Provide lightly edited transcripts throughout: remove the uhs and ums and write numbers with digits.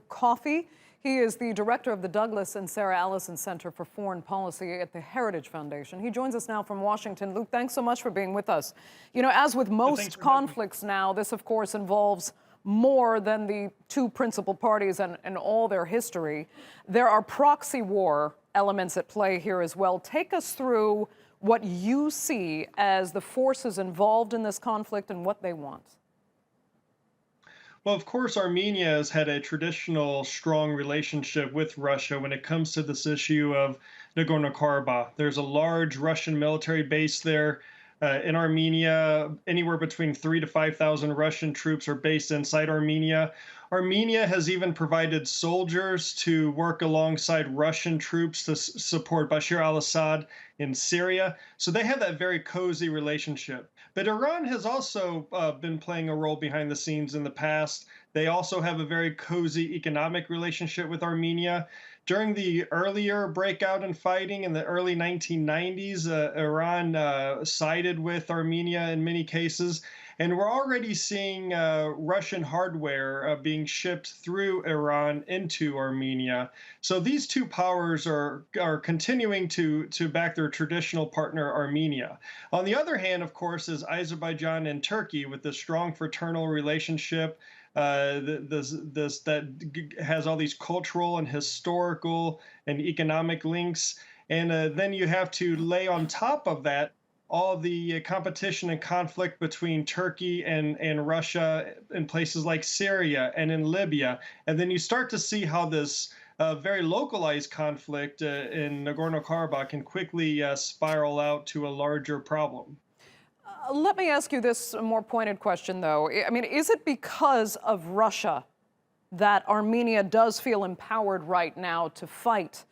Coffey. He is the director of the Douglas and Sarah Allison Center for Foreign Policy at the Heritage Foundation. He joins us now from Washington. Luke, thanks so much for being with us. You know, as with most conflicts now, this, of course, involves more than the two principal parties and all their history. There are proxy war elements at play here as well. Take us through what you see as the forces involved in this conflict and what they want. Well, of course, Armenia has had a traditional strong relationship with Russia when it comes to this issue of Nagorno-Karabakh. There's a large Russian military base there. In Armenia, anywhere between 3,000 to 5,000 Russian troops are based inside Armenia. Armenia has even provided soldiers to work alongside Russian troops to support Bashar al-Assad in Syria. So they have that very cozy relationship. But Iran has also been playing a role behind the scenes in the past. They also have a very cozy economic relationship with Armenia. During the earlier breakout in fighting in the early 1990s, Iran sided with Armenia in many cases. And we're already seeing Russian hardware being shipped through Iran into Armenia. So these two powers are continuing to back their traditional partner, Armenia. On the other hand, of course, is Azerbaijan and Turkey with the strong fraternal relationship. That has all these cultural and historical and economic links. And then you have to lay on top of that all the competition and conflict between Turkey and Russia in places like Syria and in Libya. And then you start to see how this very localized conflict in Nagorno-Karabakh can quickly spiral out to a larger problem. Let me ask you this more pointed question, though. I mean, is it because of Russia that Armenia does feel empowered right now to fight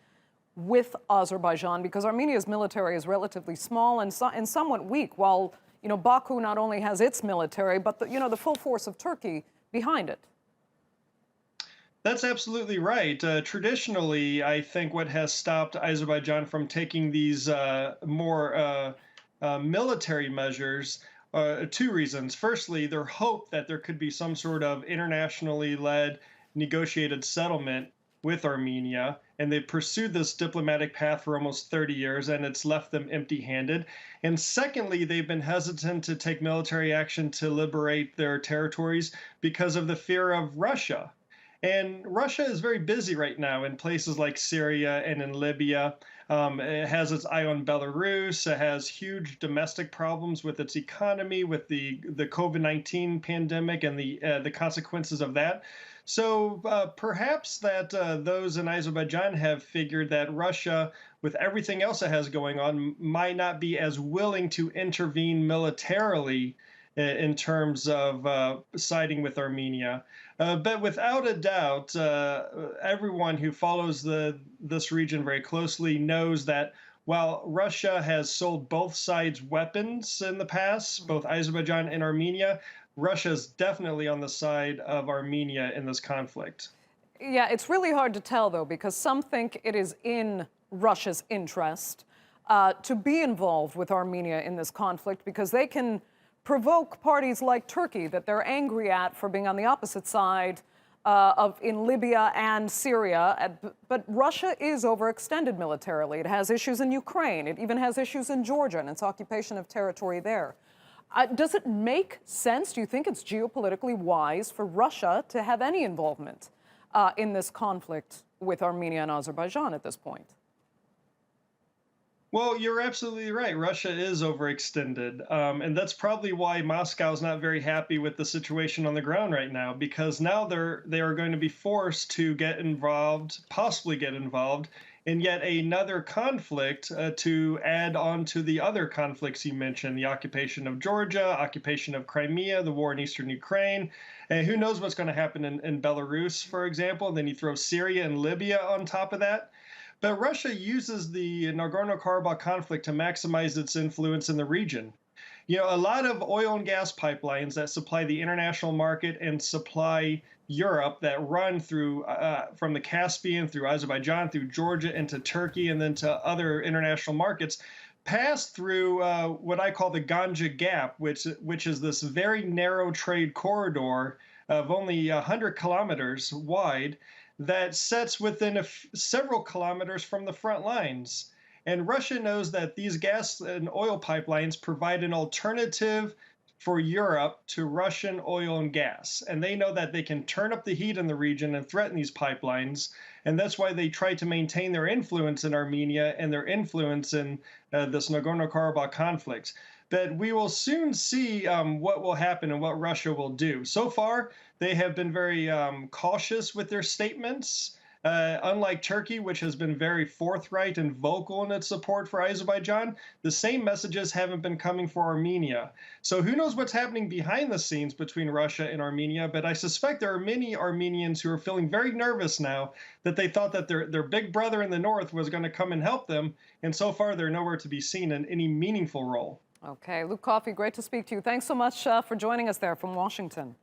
with Azerbaijan? Because Armenia's military is relatively small and somewhat weak, while, you know, Baku not only has its military, but the full force of Turkey behind it. That's absolutely right. Traditionally, I think what has stopped Azerbaijan from taking these more military measures, two reasons. Firstly, their hope that there could be some sort of internationally led negotiated settlement with Armenia, and they've pursued this diplomatic path for almost 30 years, and it's left them empty-handed. And secondly, they've been hesitant to take military action to liberate their territories because of the fear of Russia. And Russia is very busy right now in places like Syria and in Libya. It has its eye on Belarus. It has huge domestic problems with its economy, with the COVID-19 pandemic and the consequences of that. So perhaps that those in Azerbaijan have figured that Russia, with everything else it has going on, might not be as willing to intervene militarily in terms of siding with Armenia. But without a doubt, everyone who follows this region very closely knows that while Russia has sold both sides weapons in the past, both Azerbaijan and Armenia, Russia is definitely on the side of Armenia in this conflict. Yeah, it's really hard to tell, though, because some think it is in Russia's interest to be involved with Armenia in this conflict because they can provoke parties like Turkey that they're angry at for being on the opposite side in Libya and Syria. But Russia is overextended militarily. It has issues in Ukraine. It even has issues in Georgia and its occupation of territory there. Does it make sense? Do you think it's geopolitically wise for Russia to have any involvement in this conflict with Armenia and Azerbaijan at this point? Well, you're absolutely right. Russia is overextended. And that's probably why Moscow is not very happy with the situation on the ground right now, because now they are going to be forced to get involved, possibly get involved in yet another conflict to add on to the other conflicts you mentioned, the occupation of Georgia, occupation of Crimea, the war in eastern Ukraine. And who knows what's going to happen in Belarus, for example. And then you throw Syria and Libya on top of that. But Russia uses the Nagorno-Karabakh conflict to maximize its influence in the region. You know, a lot of oil and gas pipelines that supply the international market and supply Europe that run through from the Caspian, through Azerbaijan, through Georgia, into Turkey, and then to other international markets, pass through what I call the Ganja Gap, which is this very narrow trade corridor of only 100 kilometers wide that sets within several kilometers from the front lines. And Russia knows that these gas and oil pipelines provide an alternative for Europe to Russian oil and gas. And they know that they can turn up the heat in the region and threaten these pipelines. And that's why they try to maintain their influence in Armenia and their influence in this Nagorno-Karabakh conflict. But we will soon see what will happen and what Russia will do. So far, they have been very cautious with their statements. Unlike Turkey, which has been very forthright and vocal in its support for Azerbaijan, the same messages haven't been coming for Armenia. So who knows what's happening behind the scenes between Russia and Armenia, but I suspect there are many Armenians who are feeling very nervous now that they thought that their big brother in the north was going to come and help them, and so far they're nowhere to be seen in any meaningful role. Okay, Luke Coffey, great to speak to you. Thanks so much for joining us there from Washington.